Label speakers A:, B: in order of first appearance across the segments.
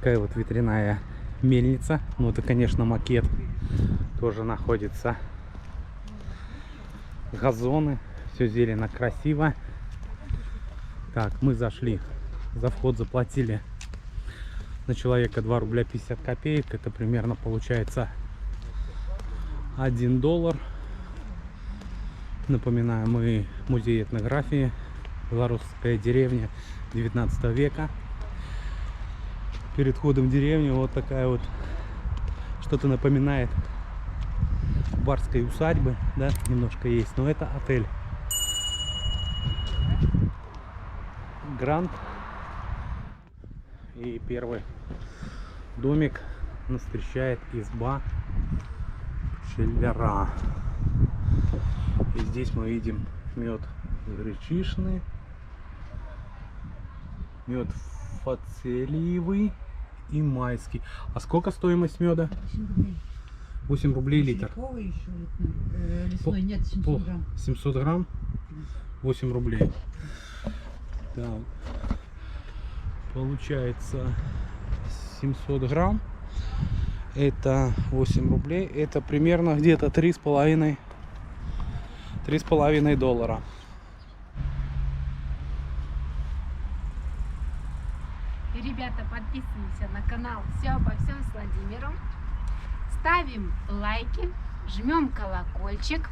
A: такая вот ветряная мельница. Ну, это, конечно, макет. Тоже находится. Газоны. Все зелено, красиво. Так, мы зашли. За вход заплатили на человека 2 рубля 50 копеек. Это примерно получается $1. Напоминаю, мы музей этнографии. Белорусская деревня 19 века. Перед входом в деревню вот такая вот, что-то напоминает барской усадьбы, да, немножко есть, но это отель Гранд. И первый домик нас встречает изба пчеляра. И здесь мы видим мед гречишный, мед фацелиевый и майский. А сколько стоимость меда? 8 рублей литр.
B: Лесной нет, 700 грамм.
A: 700 грамм? 8 рублей. Так. Получается 700 грамм. Это 8 рублей. Это примерно где-то 3,5 доллара.
C: Ребята, подписываемся на канал «Все обо всем с Владимиром». Ставим лайки, жмем колокольчик.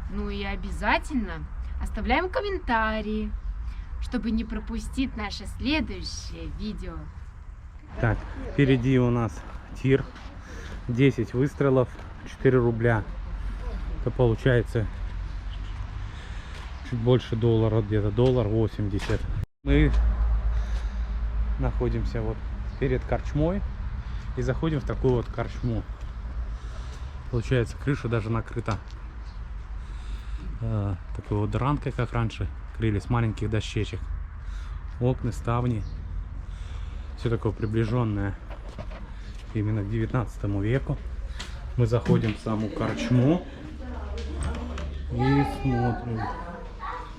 C: Ну и обязательно оставляем комментарии, чтобы не пропустить наше следующее видео.
A: Так, впереди у нас тир. 10 выстрелов, 4 рубля. Это получается чуть больше доллара, где-то $1.80. Мы находимся вот перед корчмой и заходим в такую вот корчму. Получается, крыша даже накрыта такой вот дранкой, как раньше крыли, с маленьких дощечек. Окна, ставни, все такое приближенное именно к 19 веку. Мы заходим в саму корчму и смотрим.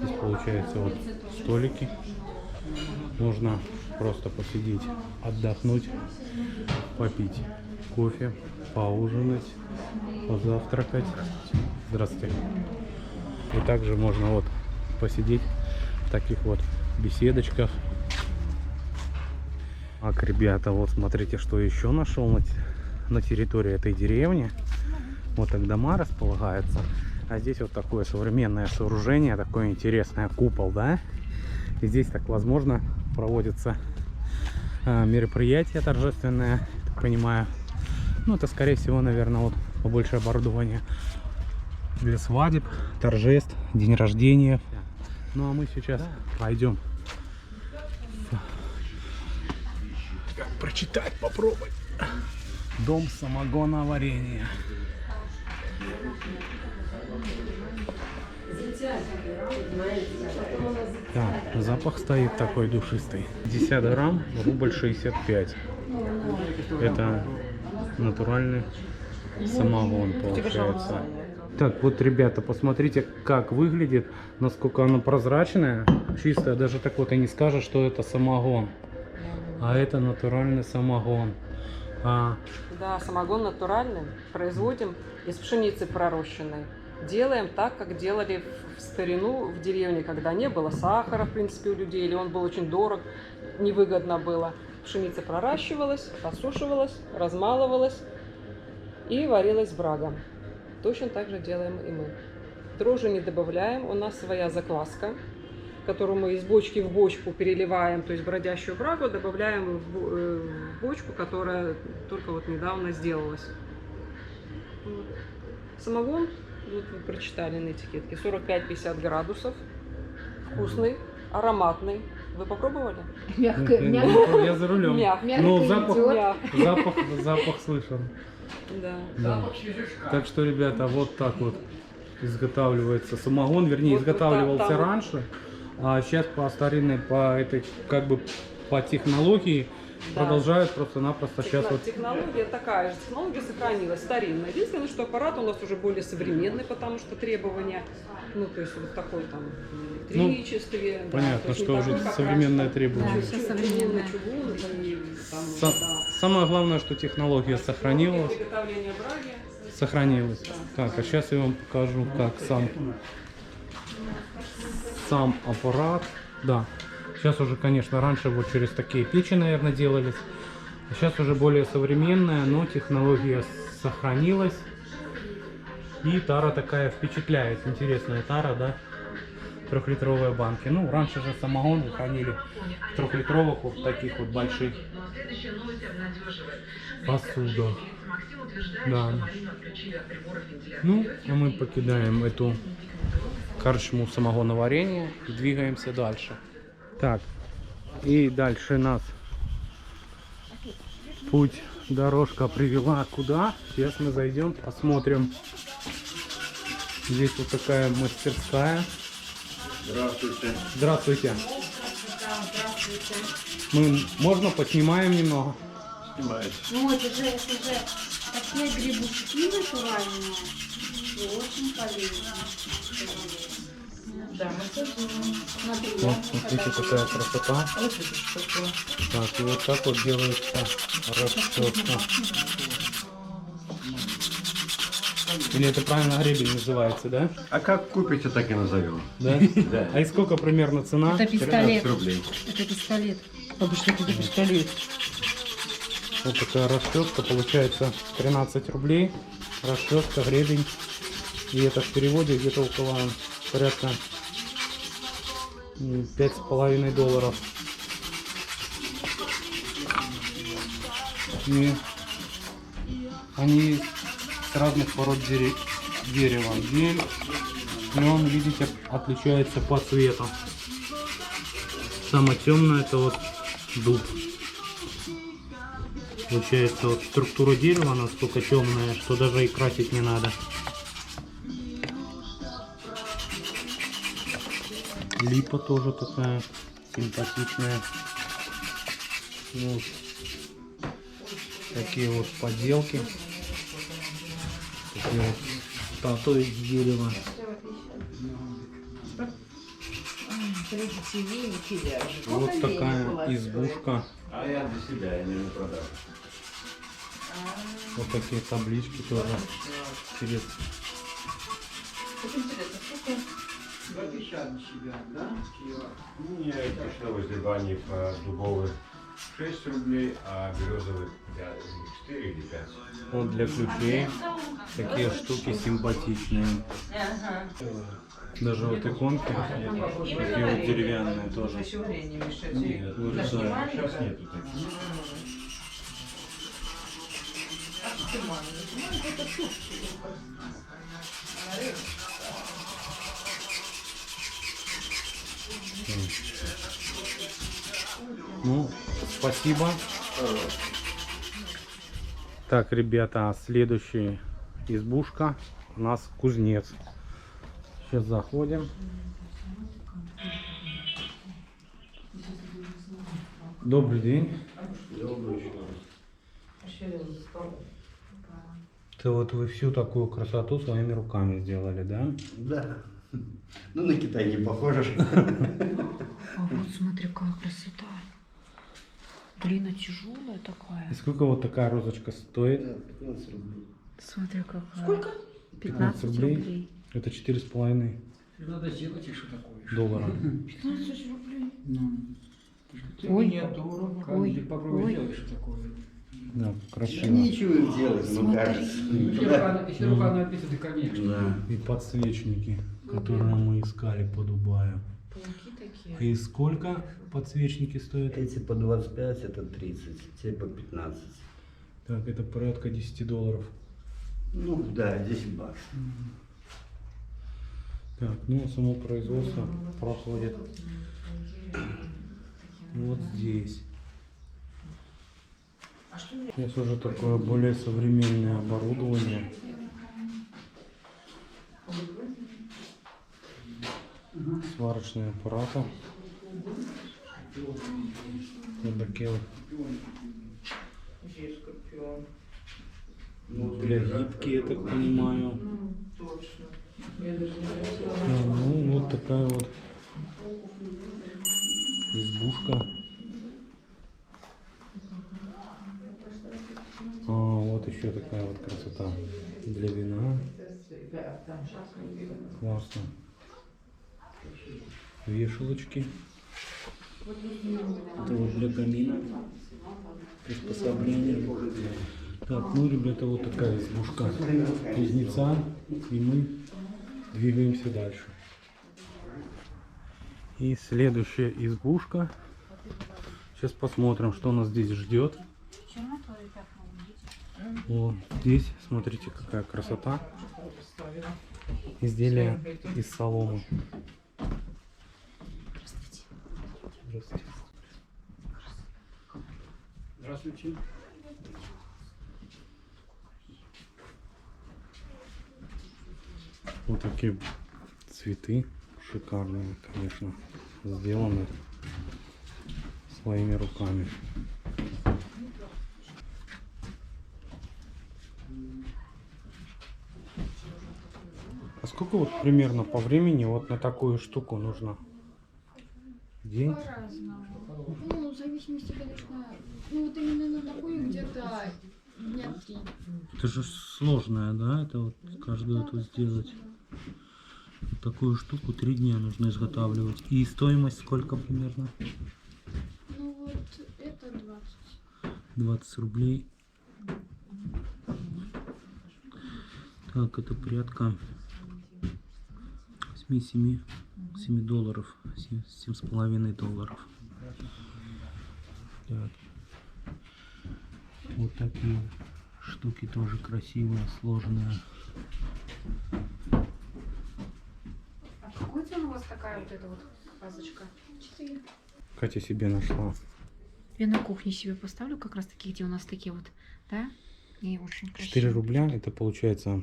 A: Здесь получается вот столики. Можно просто посидеть, отдохнуть, попить кофе, поужинать, позавтракать. Здравствуйте. И также можно вот посидеть в таких вот беседочках. Так, ребята, вот смотрите, что еще нашел на территории этой деревни. Вот так дома располагаются. А здесь вот такое современное сооружение, такое интересное, купол, да? И здесь, так возможно, проводится мероприятие торжественное, так понимаю. Ну, это, скорее всего, наверное, вот побольше оборудования для свадеб, торжеств, день рождения. Ну, а мы сейчас пойдем прочитать, попробовать. Дом самогоноварения. Так, запах стоит такой душистый. 50 грамм, рубль 65. Это натуральный самогон получается. Так, вот, ребята, посмотрите, как выглядит, насколько оно прозрачное, чистое. Даже так вот и не скажешь, что это самогон. А это натуральный самогон.
D: Да, самогон натуральный. Производим из пшеницы пророщенной. Делаем так, как делали в старину в деревне, когда не было сахара, в принципе, у людей, или он был очень дорог, невыгодно было. Пшеница проращивалась, подсушивалась, размалывалась и варилась брагом. Точно так же делаем и мы. Дрожжи не добавляем, у нас своя закваска, которую мы из бочки в бочку переливаем, то есть бродящую брагу добавляем в бочку, которая только вот недавно сделалась. Вот. Самогон, вот вы прочитали на этикетке, 45-50 градусов, вкусный, ароматный. Вы попробовали?
C: Мягко.
A: Я за рулем. Ну, запах слышен.
D: Да.
A: Так что, ребята, вот так вот изготавливается самогон, вернее,
D: Вот
A: изготавливался
D: там.
A: раньше, а сейчас по старинной, по этой, как бы, по технологии
D: Да.
A: продолжают просто-напросто сейчас вот...
D: Технология такая же, технология сохранилась, старинная. Единственное, что аппарат у нас уже более современный, потому что требования, ну, то есть вот такой там электричестве. Да,
A: Понятно,
D: то есть не
A: что
D: такой,
A: уже
D: как
A: современные
D: раньше,
A: требования.
C: Да, всё современное.
D: чугун и там,
A: Са-
D: да.
A: Самое главное, что технология сохранилась.
D: Приготовление браги.
A: Сохранилась. Так, а сейчас я вам покажу, как сам аппарат. Да. Сейчас уже, конечно, раньше вот через такие печи, наверное, делались. А сейчас уже более современная, но технология сохранилась. И тара такая впечатляет. Интересная тара, да? Трехлитровые банки. Ну, раньше же самогон хранили в трехлитровых вот таких вот больших посудах. Да. Ну, а мы покидаем эту корчму самогоноварения и двигаемся дальше. Так, и дальше нас путь, дорожка привела куда? Сейчас мы зайдем, посмотрим. Здесь вот такая мастерская.
E: Здравствуйте.
A: Здравствуйте. Можно поснимаем немного?
E: Снимаете.
C: Ну, это же такие грибушки натуральные. И очень полезно.
B: Да,
C: Смотри,
A: Вот, смотрите, какая красота. Так, и вот так вот делается расчетка. Или это правильно гребень называется, да?
E: А как купите, так и назовем.
A: Да?
E: Да.
A: А и сколько примерно цена?
C: это
E: 13
C: пистолет.
E: рублей.
C: Это пистолет.
B: Бабушка, это пистолет.
A: Вот такая расчетка, получается 13 рублей. Расчетка, гребень. И это в переводе где-то около порядка $5,5. И они с разных пород дерева. Гель, клен, видите, отличается по цвету. Самое темное это вот дуб. Получается, вот структура дерева настолько темная, что даже и красить не надо. Липа тоже такая симпатичная. Вот. Такие вот поделки. Такие вот статуи из дерева. Вот такая избушка.
E: А я для себя, я не продам.
A: Вот такие таблички тоже. Интересно.
E: Мне пришло возле бани по дубовых 6 рублей, а березовых 4 или 5.
A: Вот для ключей. Такие штуки симпатичные. Даже вот иконки. Такие вот деревянные тоже.
E: Нет,
A: Да.
E: сейчас нету таких.
A: Ну, спасибо. Так, ребята, следующая избушка у нас кузнец. Сейчас заходим. Добрый день. Это вот вы всю такую красоту своими руками сделали, да?
E: Да. Ну, на Китай не похоже.
C: А вот смотри, какая красота. Глина тяжелая такая.
A: И сколько вот такая розочка стоит?
E: 15 рублей.
C: Смотри, какая.
B: Сколько?
C: 15 рублей.
A: Это 4,5
F: Надо сделать еще такое.
A: доллара.
C: 15 рублей.
F: Ну, ты
C: Ой.
F: миниатюру,
C: Ой.
F: как попробуй
C: Ой.
F: сделать что такое.
A: Да, красиво.
E: Ничего им делать, ну
C: Смотри.
E: кажется.
F: Если рука написана, конечно.
E: Да.
A: И подсвечники, которые мы искали по Дубаю.
B: Пауки такие.
A: И сколько подсвечники стоят?
E: Эти по 25, это 30, те по 15.
A: Так, это порядка $10.
E: Ну да, 10 баксов.
A: Так, ну само производство проходит вот здесь. Здесь уже такое более современное оборудование. Сварочные аппараты. Вот такие вот
B: Где скорпион?
A: Ну, для гибки, я так понимаю.
B: Точно. Я даже не заметила.
A: Ну, вот такая вот избушка. А, вот еще такая вот красота для вина. Классно. Вешалочки. Это вот для камина. Приспособление. Так, ну, ребята, вот такая избушка кузнеца. И мы двигаемся дальше. И следующая избушка. Сейчас посмотрим, что нас здесь ждет. Вот здесь, смотрите, какая красота. Изделия из соломы. Здравствуйте.
F: Здравствуйте.
A: Вот такие цветы шикарные, конечно, сделаны своими руками. А сколько вот примерно по времени вот на такую штуку нужно? День?
C: По-разному. Ну, в зависимости, конечно, ну вот именно на такую где-то дня 3.
A: Это же сложное, да? Это вот каждую эту сделать. Такую штуку 3 дня нужно изготавливать. И стоимость сколько примерно?
C: Ну вот это 20.
A: 20 рублей. Так, это порядка 7 долларов. 7,5 долларов. Так. Вот такие штуки тоже красивые, сложные.
D: Какой цена у вас такая вот эта вот вазочка?
C: 4.
A: Катя себе нашла.
G: Я на кухне себе поставлю как раз таки, где у нас такие вот, да? И очень
A: 4
G: красиво.
A: рубля, это получается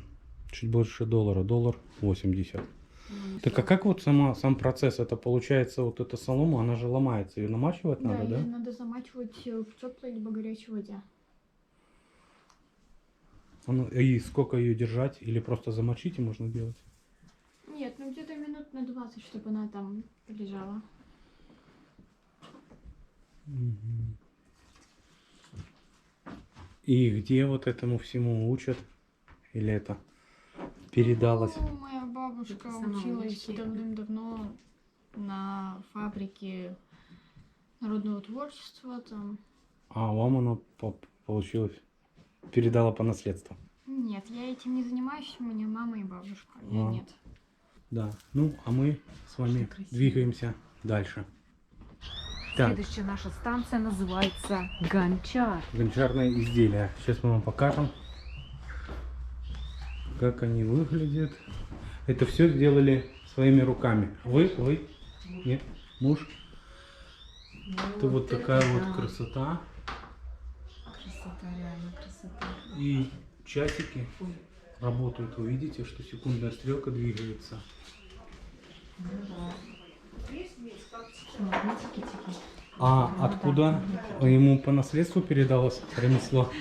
A: чуть больше доллара, $1.80. Так а как вот сам процесс, это получается вот эта солома, она же ломается, ее намачивать надо, да?
C: Ее надо замачивать в теплой либо горячей воде.
A: И сколько ее держать? Или просто замочить и можно делать?
C: Нет, ну где-то минут на 20, чтобы она там лежала.
A: Мгм. И где вот этому всему учат? Или это передалось?
C: Ну, моя бабушка училась
G: Самоучки.
C: давным-давно на фабрике народного творчества там.
A: А вам оно получилось? Передала по наследству?
C: Нет, я этим не занимаюсь, у меня мама и бабушка, я
A: А.
C: нет.
A: Да. Ну, а мы с вами
G: красиво.
A: двигаемся дальше. Так,
G: Следующая наша станция называется Гончар.
A: гончарные изделия. Сейчас мы вам покажем, как они выглядят. Это все сделали своими руками. Вы? Нет? Муж? Это вот такая вот красота.
G: Красота, реально красота.
A: И часики работают. Вы видите, что секундная стрелка двигается.
G: Магнитики такие.
A: А откуда ему по наследству передалось ремесло?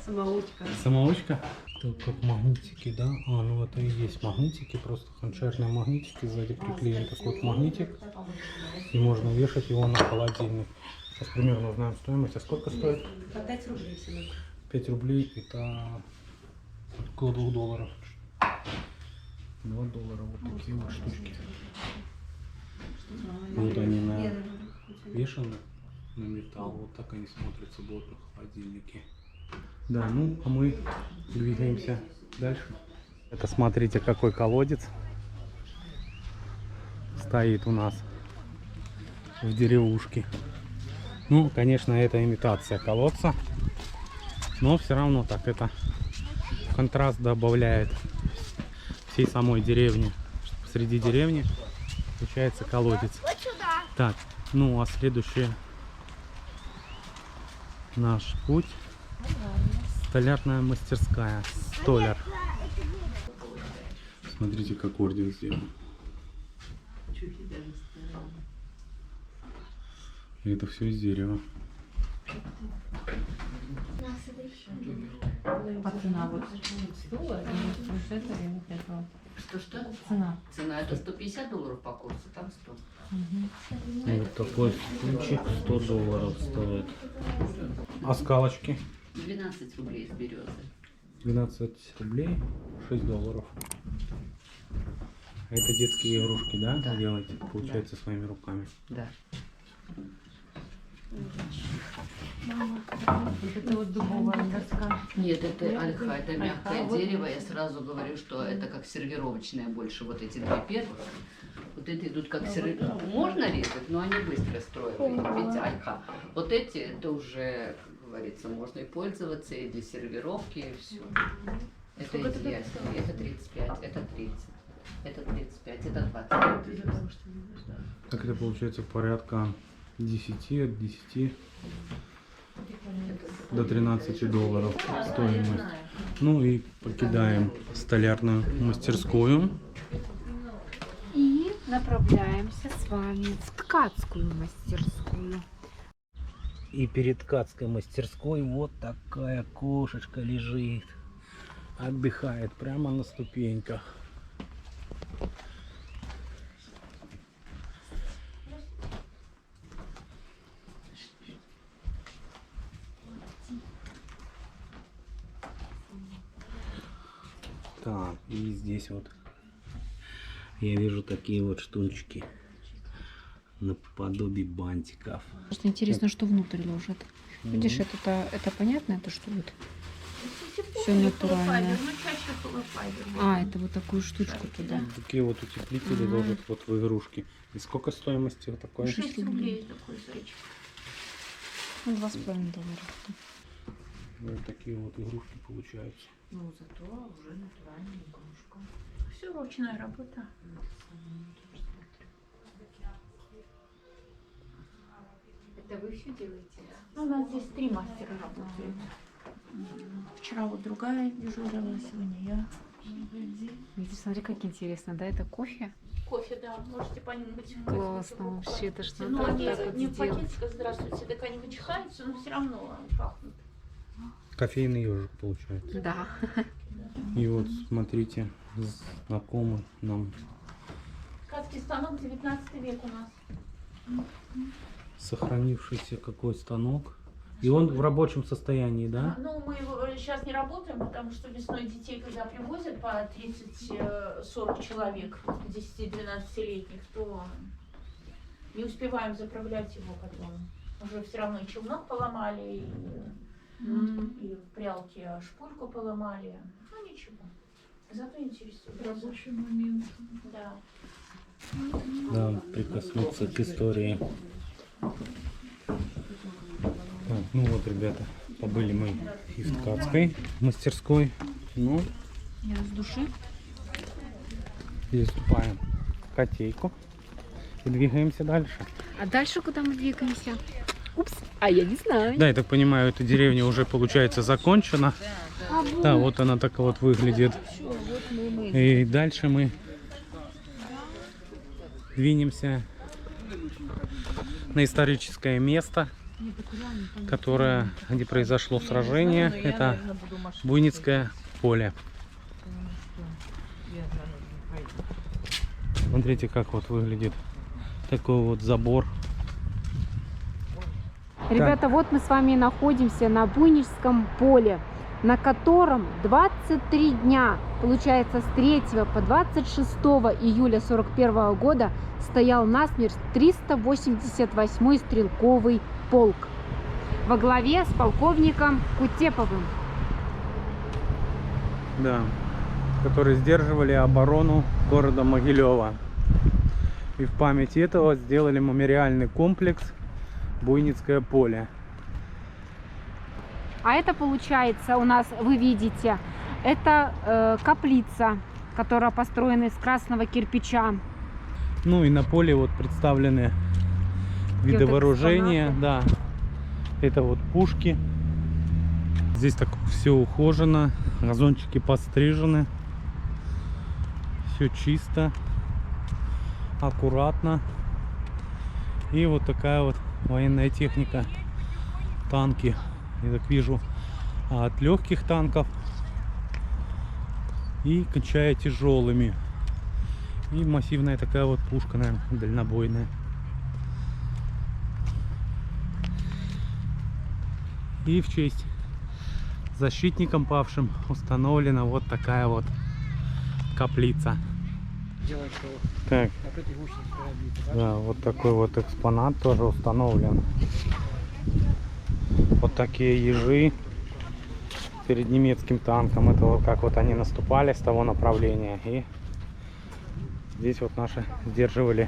D: Самоучка.
A: Самоучка? Так, как магнитики, да? А, ну это и есть магнитики, просто гончарные магнитики. Сзади приклеен такой вот магнитик. И можно вешать его на холодильник. Сейчас примерно узнаем стоимость. А сколько стоит?
D: По 5 рублей всего.
A: 5 рублей, это около $2. $2, вот такие вот штучки. Вот они навешаны на металл. Вот так они смотрятся будут на холодильнике. Да, ну а мы двигаемся дальше. Это смотрите, какой колодец стоит у нас в деревушке. Ну, конечно, это имитация колодца, но все равно так это контраст добавляет всей самой деревне. Среди деревни получается колодец. Так, ну а следующий наш путь — столярная мастерская. Столяр. Смотрите, как орден сделан. И это все из дерева.
H: А цена вот стула и вот это и вот этого.
I: Что?
H: Цена.
I: Цена это $150 по курсу, там 100.
A: Вот такой стульчик $100 стоит. А скалочки?
I: 12 рублей с березы.
A: 12 рублей, $6. А это детские игрушки, да?
I: Да.
A: Вы делаете, получается, своими руками.
I: Да.
H: Вот это вот дубовая доска.
I: Нет, это ольха, это мягкое
H: вот.
I: дерево. Я сразу говорю, что это как сервировочное больше. Вот эти две первых. Вот эти идут как сервировочные. Можно резать, но они быстро строят. Видите, ольха. Вот эти, это уже, как говорится, можно и пользоваться, и для сервировки, и все. Это изъяснение. Это 35, это 30. Это 35, это 20.
A: Так это получается порядка 10, от 10 до $13 стоимость. Ну и покидаем столярную мастерскую.
G: И направляемся с вами в ткацкую мастерскую.
A: И перед ткацкой мастерской вот такая кошечка лежит. Отдыхает прямо на ступеньках. Так, и здесь вот я вижу такие вот штучки наподобие бантиков.
G: Просто интересно, что внутрь ложат. Видишь, это понятно, это что вот? Все натуральное. А, это вот такую штучку туда.
A: Такие вот утеплители ложат вот в игрушки. И сколько стоимости вот такой?
G: 6 рублей такой зайчик. Ну, $2,5.
A: Вот такие вот игрушки получаются.
H: Ну, зато уже натуральная игрушка.
B: Все ручная работа.
G: Это вы все делаете?
B: Ну, у нас здесь 3 мастера работают. Вчера вот другая дежурила, сегодня я.
G: Видишь, смотри, как интересно, да? Это кофе?
B: Кофе, да, можете понюхать.
G: Классно вообще, это что
B: Ну,
G: так
B: они
G: вот
B: не в
G: сделать.
B: пакетиках, здравствуйте, так они вычихаются, но все равно пахнут.
A: Кофейный ежик получается.
G: Да.
A: И вот смотрите, знакомый нам
B: Ткацкий станок 19 век у нас.
A: сохранившийся какой станок. И он в рабочем состоянии, да?
B: Ну, мы сейчас не работаем, потому что весной детей, когда привозят по 30-40 человек, 10-12-летних, то не успеваем заправлять его потом. Уже все равно и челнок поломали, и в прялке шпульку поломали. Ну, ничего. Зато интересует. Рабочий момент. Да.
A: Да, прикоснуться к истории. Так, ну вот, ребята, побыли мы и в ткацкой мастерской. Ну,
G: Я с души.
A: переступаем котейку и двигаемся дальше.
G: А дальше куда мы двигаемся? Упс, а я не знаю.
A: Да, я так понимаю, эта деревня уже, получается, закончена. Да, вот она так вот выглядит. И дальше мы двинемся на историческое место, где произошло сражение. Это Буйницкое поле. Смотрите, как вот выглядит такой вот забор.
G: Ребята, вот мы с вами находимся на Буйническом поле, на котором 23 дня, получается, с 3 по 26 июля 41 года стоял насмерть 388-й стрелковый полк во главе с полковником Кутеповым.
A: Да, которые сдерживали оборону города Могилева. И в память этого сделали мемориальный комплекс Буйницкое поле.
G: А это получается у нас, вы видите, это каплица, которая построена из красного кирпича.
A: Ну и на поле вот представлены виды
G: вот
A: вооружения. Да, это вот пушки. Здесь так все ухожено, газончики подстрижены, все чисто, аккуратно. И вот такая вот военная техника танки, я так вижу, от легких танков и кончая тяжелыми. И массивная такая вот пушка, наверное, дальнобойная. И в честь защитникам павшим установлена вот такая вот каплица.
F: Делать, что
A: Так,
F: от этих гусениц пробито,
A: да, вот такой вот экспонат тоже установлен. Вот такие ежи перед немецким танком. Это вот как вот они наступали с того направления. И здесь вот наши сдерживали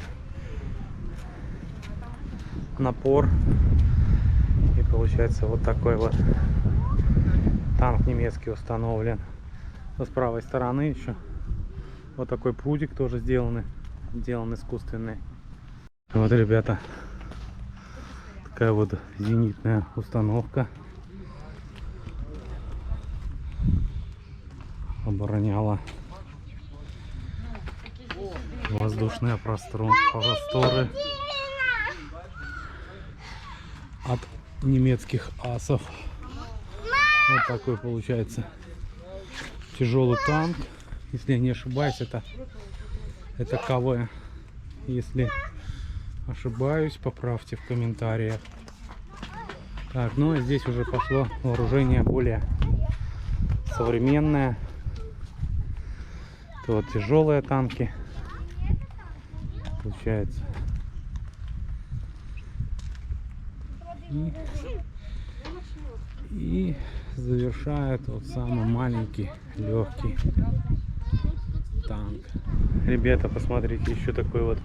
A: напор. И получается вот такой вот танк немецкий установлен. С правой стороны еще вот такой прудик тоже сделан искусственный. Вот, ребята, такая вот зенитная установка обороняла воздушные просторы от немецких асов. Вот такой получается тяжелый танк. Если я не ошибаюсь, это КВ. Если ошибаюсь, поправьте в комментариях. Так, ну и здесь уже пошло вооружение более современное. Это вот тяжелые танки. Получается. И завершает вот самый маленький легкий танк. Ребята, посмотрите, еще такой вот,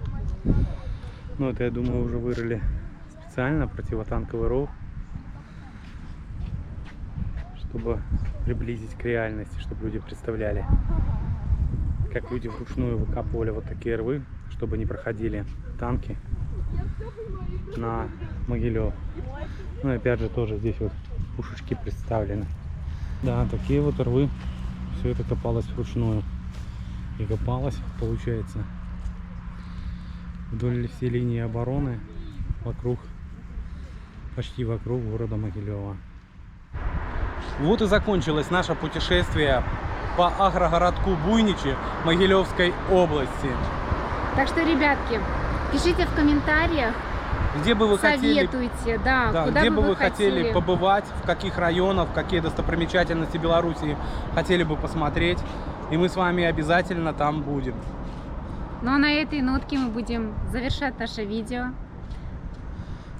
A: ну это, я думаю, уже вырыли специально противотанковый ров, чтобы приблизить к реальности, чтобы люди представляли, как люди вручную выкапывали вот такие рвы, чтобы не проходили танки на Могилев. Ну и опять же тоже здесь вот пушечки представлены. Да, такие вот рвы. Все это копалось вручную. И копалось, получается, вдоль всей линии обороны вокруг, почти вокруг города Могилева. Вот и закончилось наше путешествие по агрогородку Буйничи Могилевской области.
G: Так что, ребятки, пишите в комментариях,
A: Где бы вы
G: советуйте,
A: да,
G: куда
A: где
G: бы вы
A: хотели побывать, в каких районах, какие достопримечательности Беларуси хотели бы посмотреть. И мы с вами обязательно там будем.
G: Ну а на этой нотке мы будем завершать наше видео.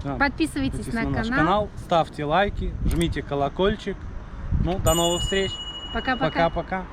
A: Да.
G: Подписывайтесь на
A: наш
G: канал.
A: канал, ставьте лайки, жмите колокольчик. Ну, до новых встреч.
G: Пока-пока.
A: Пока-пока.